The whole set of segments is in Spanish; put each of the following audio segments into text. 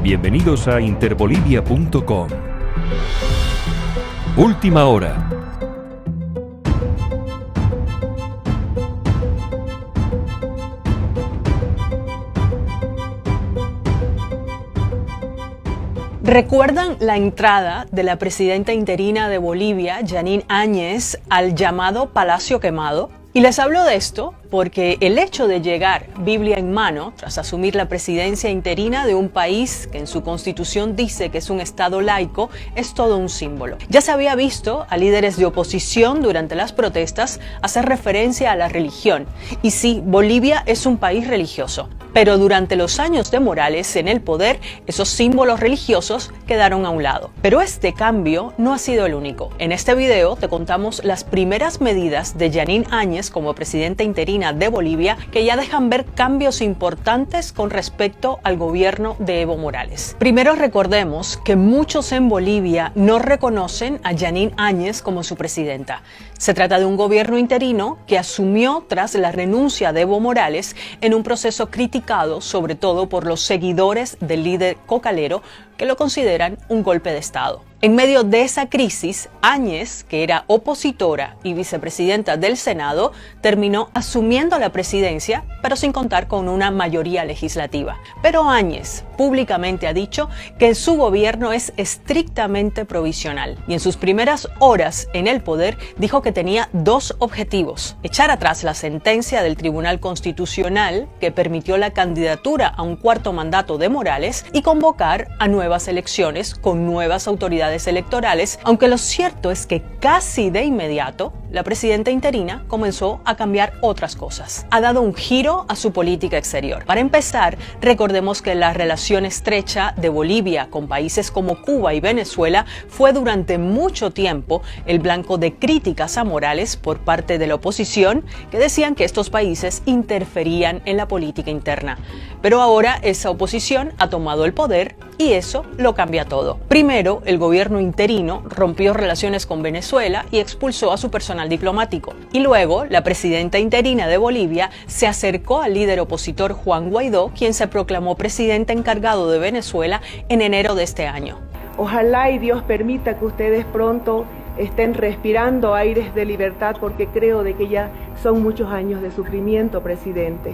Bienvenidos a interbolivia.com. Última hora. ¿Recuerdan la entrada de la presidenta interina de Bolivia, Jeanine Áñez, al llamado Palacio Quemado? Y les hablo de esto porque el hecho de llegar Biblia en mano tras asumir la presidencia interina de un país que en su constitución dice que es un estado laico es todo un símbolo. Ya se había visto a líderes de oposición durante las protestas hacer referencia a la religión. Y sí, Bolivia es un país religioso. Pero durante los años de Morales en el poder, esos símbolos religiosos quedaron a un lado. Pero este cambio no ha sido el único. En este video te contamos las primeras medidas de Jeanine Áñez como presidenta interina de Bolivia que ya dejan ver cambios importantes con respecto al gobierno de Evo Morales. Primero recordemos que muchos en Bolivia no reconocen a Jeanine Áñez como su presidenta. Se trata de un gobierno interino que asumió tras la renuncia de Evo Morales en un proceso criticado sobre todo por los seguidores del líder cocalero que lo consideran un golpe de Estado. En medio de esa crisis, Áñez, que era opositora y vicepresidenta del Senado, terminó asumiendo la presidencia, pero sin contar con una mayoría legislativa. Pero Áñez públicamente ha dicho que su gobierno es estrictamente provisional y en sus primeras horas en el poder dijo que tenía dos objetivos: echar atrás la sentencia del Tribunal Constitucional que permitió la candidatura a un cuarto mandato de Morales y convocar a nuevas elecciones con nuevas autoridades electorales, aunque lo cierto es que casi de inmediato la presidenta interina comenzó a cambiar otras cosas. Ha dado un giro a su política exterior. Para empezar, recordemos que la relación estrecha de Bolivia con países como Cuba y Venezuela fue durante mucho tiempo el blanco de críticas a Morales por parte de la oposición, que decían que estos países interferían en la política interna. Pero ahora esa oposición ha tomado el poder y eso lo cambia todo. Primero, el gobierno interino rompió relaciones con Venezuela y expulsó a su personal diplomático. Y luego, la presidenta interina de Bolivia se acercó al líder opositor Juan Guaidó, quien se proclamó presidente encargado de Venezuela en enero de este año. Ojalá y Dios permita que ustedes pronto estén respirando aires de libertad, porque creo de que ya son muchos años de sufrimiento, presidente.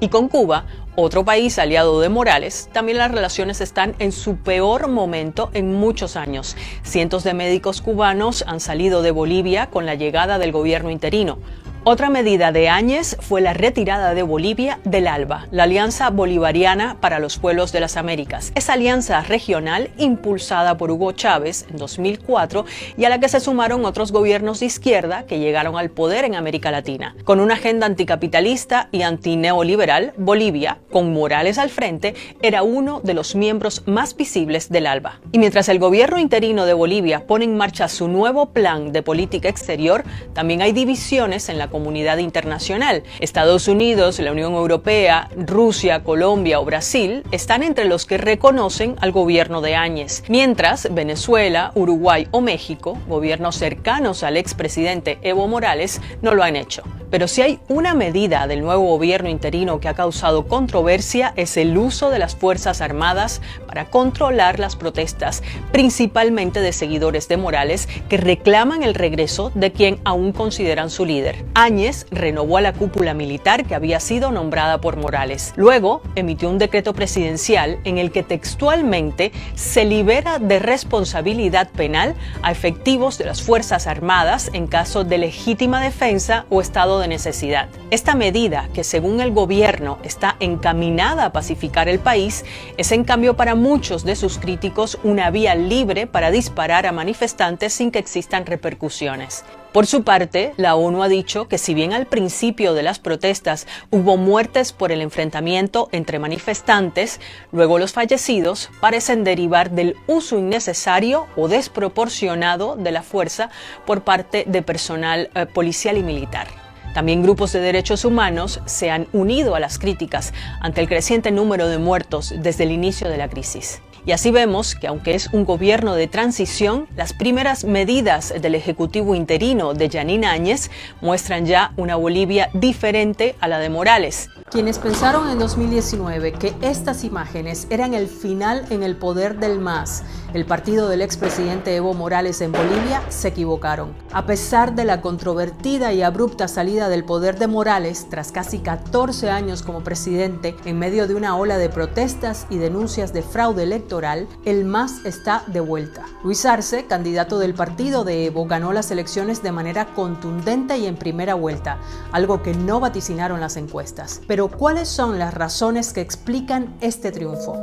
Y con Cuba, otro país aliado de Morales, también las relaciones están en su peor momento en muchos años. Cientos de médicos cubanos han salido de Bolivia con la llegada del gobierno interino. Otra medida de Áñez fue la retirada de Bolivia del ALBA, la Alianza Bolivariana para los Pueblos de las Américas. Esa alianza regional impulsada por Hugo Chávez en 2004 y a la que se sumaron otros gobiernos de izquierda que llegaron al poder en América Latina. Con una agenda anticapitalista y antineoliberal, Bolivia, con Morales al frente, era uno de los miembros más visibles del ALBA. Y mientras el gobierno interino de Bolivia pone en marcha su nuevo plan de política exterior, también hay divisiones en la comunidad internacional. Estados Unidos, la Unión Europea, Rusia, Colombia o Brasil están entre los que reconocen al gobierno de Áñez, mientras Venezuela, Uruguay o México, gobiernos cercanos al expresidente Evo Morales, no lo han hecho. Pero si hay una medida del nuevo gobierno interino que ha causado controversia es el uso de las Fuerzas Armadas para controlar las protestas, principalmente de seguidores de Morales que reclaman el regreso de quien aún consideran su líder. Áñez renovó a la cúpula militar que había sido nombrada por Morales. Luego emitió un decreto presidencial en el que textualmente se libera de responsabilidad penal a efectivos de las Fuerzas Armadas en caso de legítima defensa o estado de necesidad. Esta medida, que según el gobierno está encaminada a pacificar el país, es en cambio para muchos de sus críticos una vía libre para disparar a manifestantes sin que existan repercusiones. Por su parte, la ONU ha dicho que si bien al principio de las protestas hubo muertes por el enfrentamiento entre manifestantes, luego los fallecidos parecen derivar del uso innecesario o desproporcionado de la fuerza por parte de personal policial y militar. También grupos de derechos humanos se han unido a las críticas ante el creciente número de muertos desde el inicio de la crisis. Y así vemos que aunque es un gobierno de transición, las primeras medidas del Ejecutivo interino de Jeanine Áñez muestran ya una Bolivia diferente a la de Morales. Quienes pensaron en 2019 que estas imágenes eran el final en el poder del MAS, el partido del expresidente Evo Morales en Bolivia, se equivocaron. A pesar de la controvertida y abrupta salida del poder de Morales, tras casi 14 años como presidente, en medio de una ola de protestas y denuncias de fraude electoral, el MAS está de vuelta. Luis Arce, candidato del partido de Evo, ganó las elecciones de manera contundente y en primera vuelta, algo que no vaticinaron las encuestas. Pero ¿cuáles son las razones que explican este triunfo?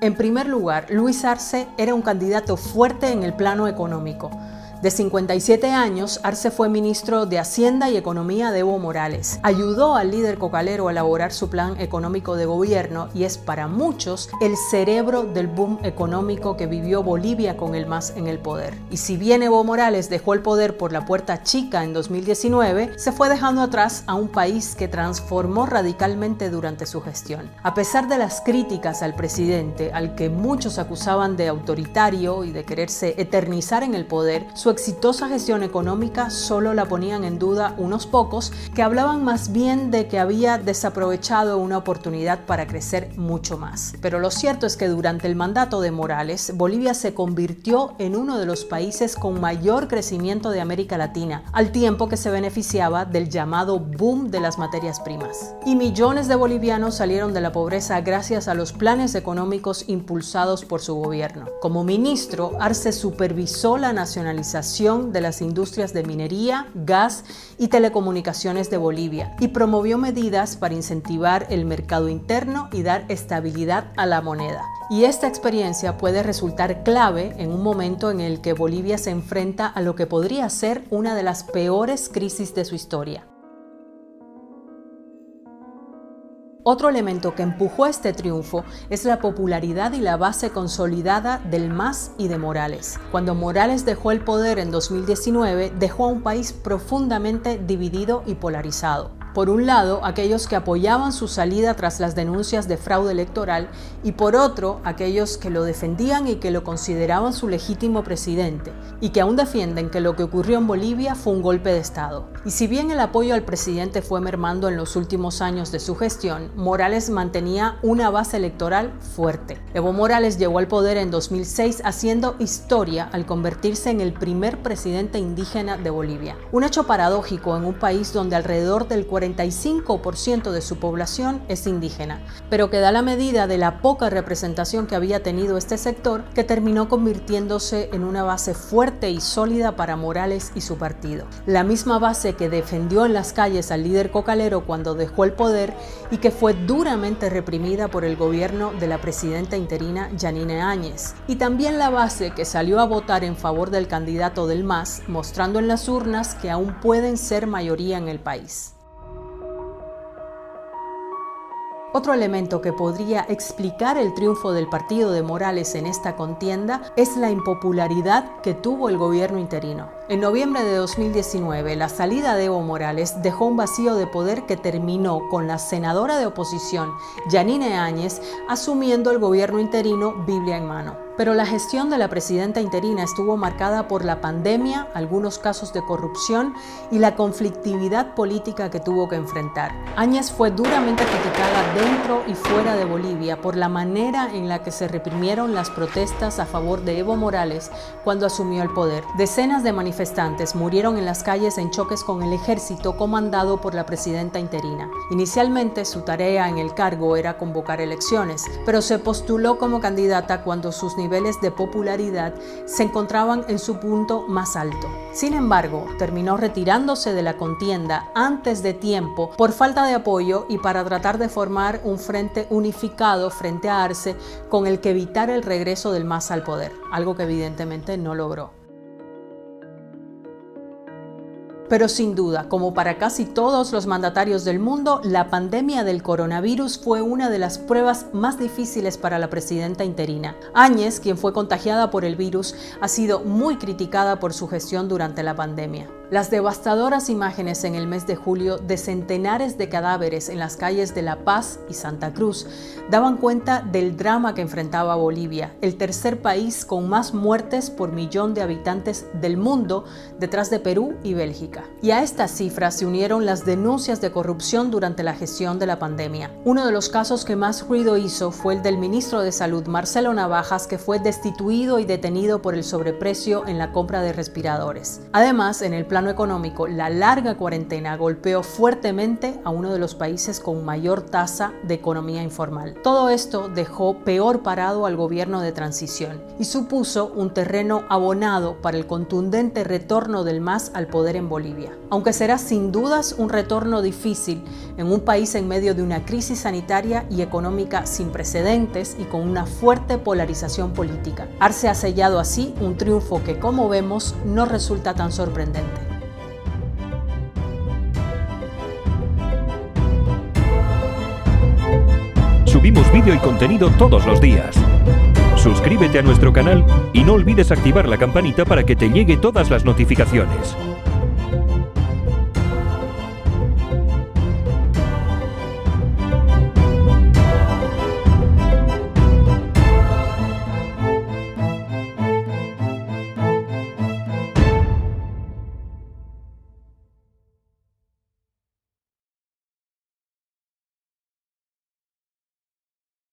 En primer lugar, Luis Arce era un candidato fuerte en el plano económico. De 57 años, Arce fue ministro de Hacienda y Economía de Evo Morales. Ayudó al líder cocalero a elaborar su plan económico de gobierno y es para muchos el cerebro del boom económico que vivió Bolivia con el MAS en el poder. Y si bien Evo Morales dejó el poder por la puerta chica en 2019, se fue dejando atrás a un país que transformó radicalmente durante su gestión. A pesar de las críticas al presidente, al que muchos acusaban de autoritario y de quererse eternizar en el poder, su exitosa gestión económica solo la ponían en duda unos pocos que hablaban más bien de que había desaprovechado una oportunidad para crecer mucho más. Pero lo cierto es que durante el mandato de Morales, Bolivia se convirtió en uno de los países con mayor crecimiento de América Latina, al tiempo que se beneficiaba del llamado boom de las materias primas. Y millones de bolivianos salieron de la pobreza gracias a los planes económicos impulsados por su gobierno. Como ministro, Arce supervisó la nacionalización de las industrias de minería, gas y telecomunicaciones de Bolivia y promovió medidas para incentivar el mercado interno y dar estabilidad a la moneda. Y esta experiencia puede resultar clave en un momento en el que Bolivia se enfrenta a lo que podría ser una de las peores crisis de su historia. Otro elemento que empujó a este triunfo es la popularidad y la base consolidada del MAS y de Morales. Cuando Morales dejó el poder en 2019, dejó a un país profundamente dividido y polarizado. Por un lado, aquellos que apoyaban su salida tras las denuncias de fraude electoral y por otro, aquellos que lo defendían y que lo consideraban su legítimo presidente y que aún defienden que lo que ocurrió en Bolivia fue un golpe de Estado. Y si bien el apoyo al presidente fue mermando en los últimos años de su gestión, Morales mantenía una base electoral fuerte. Evo Morales llegó al poder en 2006 haciendo historia al convertirse en el primer presidente indígena de Bolivia. Un hecho paradójico en un país donde alrededor del 45% de su población es indígena, pero que da la medida de la poca representación que había tenido este sector, que terminó convirtiéndose en una base fuerte y sólida para Morales y su partido. La misma base que defendió en las calles al líder cocalero cuando dejó el poder y que fue duramente reprimida por el gobierno de la presidenta interina Jeanine Áñez. Y también la base que salió a votar en favor del candidato del MAS, mostrando en las urnas que aún pueden ser mayoría en el país. Otro elemento que podría explicar el triunfo del partido de Morales en esta contienda es la impopularidad que tuvo el gobierno interino. En noviembre de 2019, la salida de Evo Morales dejó un vacío de poder que terminó con la senadora de oposición, Jeanine Áñez, asumiendo el gobierno interino Biblia en mano. Pero la gestión de la presidenta interina estuvo marcada por la pandemia, algunos casos de corrupción y la conflictividad política que tuvo que enfrentar. Áñez fue duramente criticada dentro y fuera de Bolivia por la manera en la que se reprimieron las protestas a favor de Evo Morales cuando asumió el poder. Decenas de manifestantes murieron en las calles en choques con el ejército comandado por la presidenta interina. Inicialmente su tarea en el cargo era convocar elecciones, pero se postuló como candidata cuando sus niveles de popularidad se encontraban en su punto más alto. Sin embargo, terminó retirándose de la contienda antes de tiempo por falta de apoyo y para tratar de formar un frente unificado frente a Arce con el que evitar el regreso del MAS al poder, algo que evidentemente no logró. Pero sin duda, como para casi todos los mandatarios del mundo, la pandemia del coronavirus fue una de las pruebas más difíciles para la presidenta interina. Áñez, quien fue contagiada por el virus, ha sido muy criticada por su gestión durante la pandemia. Las devastadoras imágenes en el mes de julio de centenares de cadáveres en las calles de La Paz y Santa Cruz daban cuenta del drama que enfrentaba Bolivia, el tercer país con más muertes por millón de habitantes del mundo, detrás de Perú y Bélgica. Y a estas cifras se unieron las denuncias de corrupción durante la gestión de la pandemia. Uno de los casos que más ruido hizo fue el del ministro de Salud, Marcelo Navajas, que fue destituido y detenido por el sobreprecio en la compra de respiradores. Además, en el plano económico, la larga cuarentena golpeó fuertemente a uno de los países con mayor tasa de economía informal. Todo esto dejó peor parado al gobierno de transición y supuso un terreno abonado para el contundente retorno del MAS al poder en Bolivia. Aunque será sin dudas un retorno difícil en un país en medio de una crisis sanitaria y económica sin precedentes y con una fuerte polarización política. Arce ha sellado así un triunfo que, como vemos, no resulta tan sorprendente. Subimos vídeo y contenido todos los días. Suscríbete a nuestro canal y no olvides activar la campanita para que te llegue todas las notificaciones.